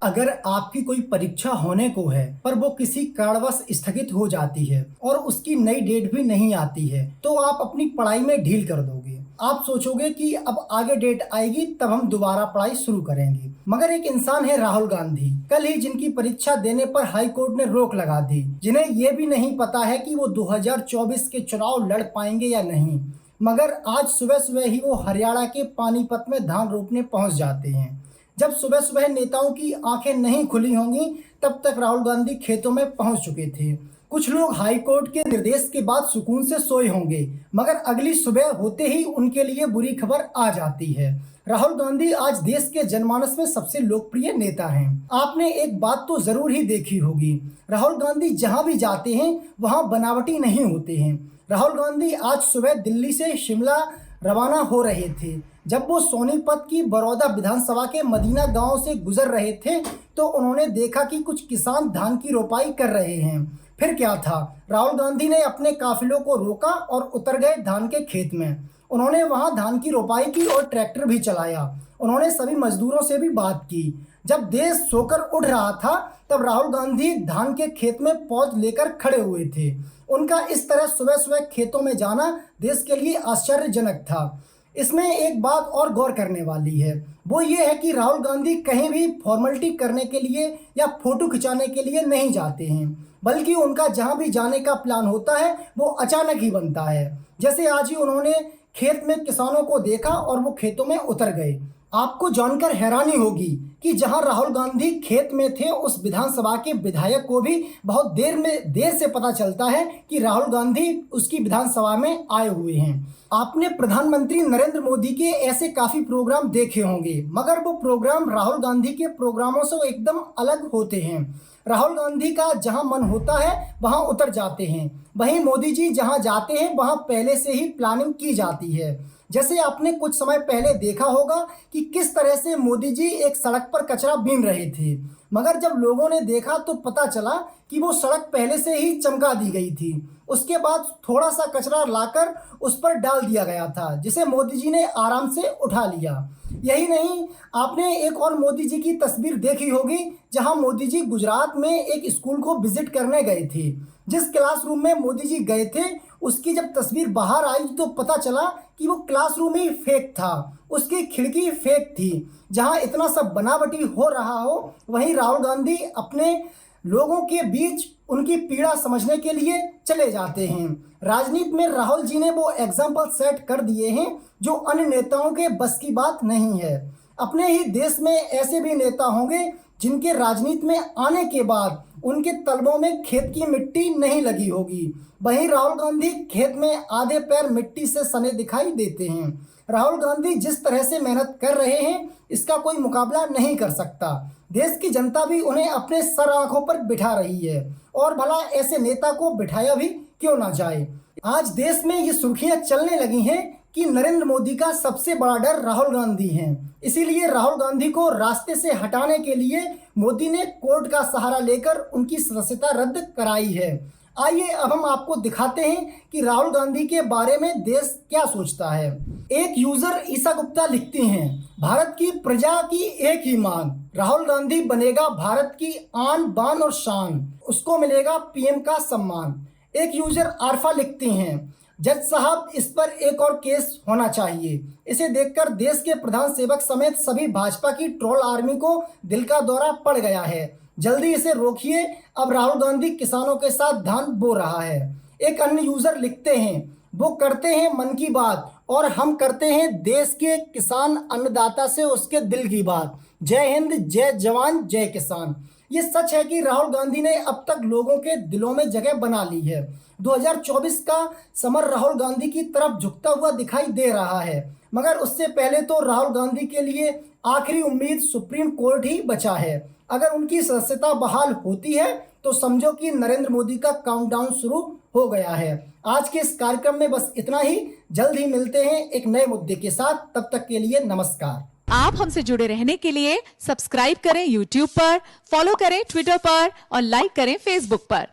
अगर आपकी कोई परीक्षा होने को है पर वो किसी कारणवश स्थगित हो जाती है और उसकी नई डेट भी नहीं आती है तो आप अपनी पढ़ाई में ढील कर दोगे। आप सोचोगे कि अब आगे डेट आएगी तब हम दोबारा पढ़ाई शुरू करेंगे। मगर एक इंसान है राहुल गांधी, कल ही जिनकी परीक्षा देने पर हाई कोर्ट ने रोक लगा दी, जिन्हें ये भी नहीं पता है कि वो 2024 के चुनाव लड़ पाएंगे या नहीं। मगर आज सुबह सुबह ही वो हरियाणा के पानीपत में धान रोपने पहुंच जाते हैं। जब सुबह सुबह नेताओं की आंखें नहीं खुली होंगी तब तक राहुल गांधी खेतों में पहुंच चुके थे। कुछ लोग हाई कोर्ट के निर्देश के बाद सुकून से सोए होंगे, मगर अगली सुबह होते ही उनके लिए बुरी खबर आ जाती है। राहुल गांधी आज देश के जनमानस में सबसे लोकप्रिय नेता हैं। आपने एक बात तो जरूर ही देखी होगी, राहुल गांधी जहां भी जाते हैं वहां बनावटी नहीं होते हैं। राहुल गांधी आज सुबह दिल्ली से शिमला रवाना हो रहे थे। जब वो सोनीपत की बड़ौदा विधानसभा के मदीना गांव से गुजर रहे थे तो उन्होंने देखा कि कुछ किसान धान की रोपाई कर रहे हैं। फिर क्या था, राहुल गांधी ने अपने काफिलों को रोका और उतर गए धान के खेत में। उन्होंने वहां धान की रोपाई की और ट्रैक्टर भी चलाया। उन्होंने सभी मजदूरों से भी बात की। जब देश सोकर उठ रहा था तब राहुल गांधी धान के खेत में पौध लेकर खड़े हुए थे। उनका इस तरह सुबह सुबह खेतों में जाना देश के लिए आश्चर्यजनक था। इसमें एक बात और गौर करने वाली है, वो ये है कि राहुल गांधी कहीं भी फॉर्मेलिटी करने के लिए या फोटो खिंचाने के लिए नहीं जाते हैं, बल्कि उनका जहां भी जाने का प्लान होता है वो अचानक ही बनता है। जैसे आज ही उन्होंने खेत में किसानों को देखा और वो खेतों में उतर गए। आपको जानकर हैरानी होगी कि जहां राहुल गांधी खेत में थे उस विधानसभा के विधायक को भी बहुत देर से पता चलता है कि राहुल गांधी उसकी विधानसभा में आए हुए हैं। आपने प्रधानमंत्री नरेंद्र मोदी के ऐसे काफी प्रोग्राम देखे होंगे, मगर वो प्रोग्राम राहुल गांधी के प्रोग्रामों से एकदम अलग होते हैं। राहुल गांधी का जहां मन होता है वहां उतर जाते हैं, वहीं मोदी जी जहां जाते हैं वहां पहले से ही प्लानिंग की जाती है। जैसे आपने कुछ समय पहले देखा होगा कि किस तरह से मोदी जी एक सड़क पर कचरा बीन रहे थे, मगर जब लोगों ने देखा तो पता चला कि वो सड़क पहले से ही चमका दी गई थी। उसके बाद थोड़ा सा कचरा लाकर उस पर डाल दिया गया था, जिसे मोदी जी ने आराम से उठा लिया। यही नहीं, आपने एक और मोदी जी की तस्वीर देखी होगी जहां मोदी जी गुजरात में एक स्कूल को विजिट करने गए थे। जिस क्लासरूम में मोदी जी गए थे उसकी जब तस्वीर बाहर आई तो पता चला कि वो क्लासरूम ही फेक था, उसकी खिड़की फेक थी। जहां इतना सब बनावटी हो रहा हो वहीं राहुल गांधी अपने लोगों के बीच उनकी पीड़ा समझने के लिए चले जाते हैं। राजनीति में राहुल जी ने वो एग्जाम्पल सेट कर दिए हैं जो अन्य नेताओं के बस की बात नहीं है। अपने ही देश में ऐसे भी नेता होंगे जिनके राजनीति में आने के बाद उनके तलबों में खेत की मिट्टी नहीं लगी होगी, वहीं राहुल गांधी खेत में आधे पैर मिट्टी से सने दिखाई देते हैं। राहुल गांधी जिस तरह से मेहनत कर रहे हैं इसका कोई मुकाबला नहीं कर सकता। देश की जनता भी उन्हें अपने सर आंखों पर बिठा रही है, और भला ऐसे नेता को बिठाया भी क्यों ना जाए। आज देश में ये सुर्खियां चलने लगी हैं कि नरेंद्र मोदी का सबसे बड़ा डर राहुल गांधी हैं। इसीलिए राहुल गांधी को रास्ते से हटाने के लिए मोदी ने कोर्ट का सहारा लेकर उनकी सदस्यता रद्द कराई है। आइए अब हम आपको दिखाते हैं कि राहुल गांधी के बारे में देश क्या सोचता है। एक यूजर ईसा गुप्ता लिखती हैं, भारत की प्रजा की एक ही मांग, राहुल गांधी बनेगा भारत की आन बान और शान, उसको मिलेगा पीएम का सम्मान। एक यूजर आरफा लिखती हैं, जज साहब इस पर एक और केस होना चाहिए। इसे देखकर देश के प्रधान सेवक समेत सभी भाजपा की ट्रोल आर्मी को दिल का दौरा पड़ गया है। जल्दी इसे रोकिए, अब राहुल गांधी किसानों के साथ धान बो रहा है। एक अन्य यूजर लिखते हैं, वो करते हैं मन की बात और हम करते हैं देश के किसान अन्नदाता से उसके दिल की बात। जय हिंद, जय जवान, जय किसान। ये सच है कि राहुल गांधी ने अब तक लोगों के दिलों में जगह बना ली है। 2024 का समर राहुल गांधी की तरफ झुकता हुआ दिखाई दे रहा है, मगर उससे पहले तो राहुल गांधी के लिए आखिरी उम्मीद सुप्रीम कोर्ट ही बचा है। अगर उनकी सदस्यता बहाल होती है तो समझो कि नरेंद्र मोदी का काउंटडाउन शुरू हो गया है। आज के इस कार्यक्रम में बस इतना ही। जल्द ही मिलते हैं एक नए मुद्दे के साथ, तब तक के लिए नमस्कार। आप हमसे जुड़े रहने के लिए सब्सक्राइब करें YouTube पर, फॉलो करें Twitter पर और लाइक करें Facebook पर।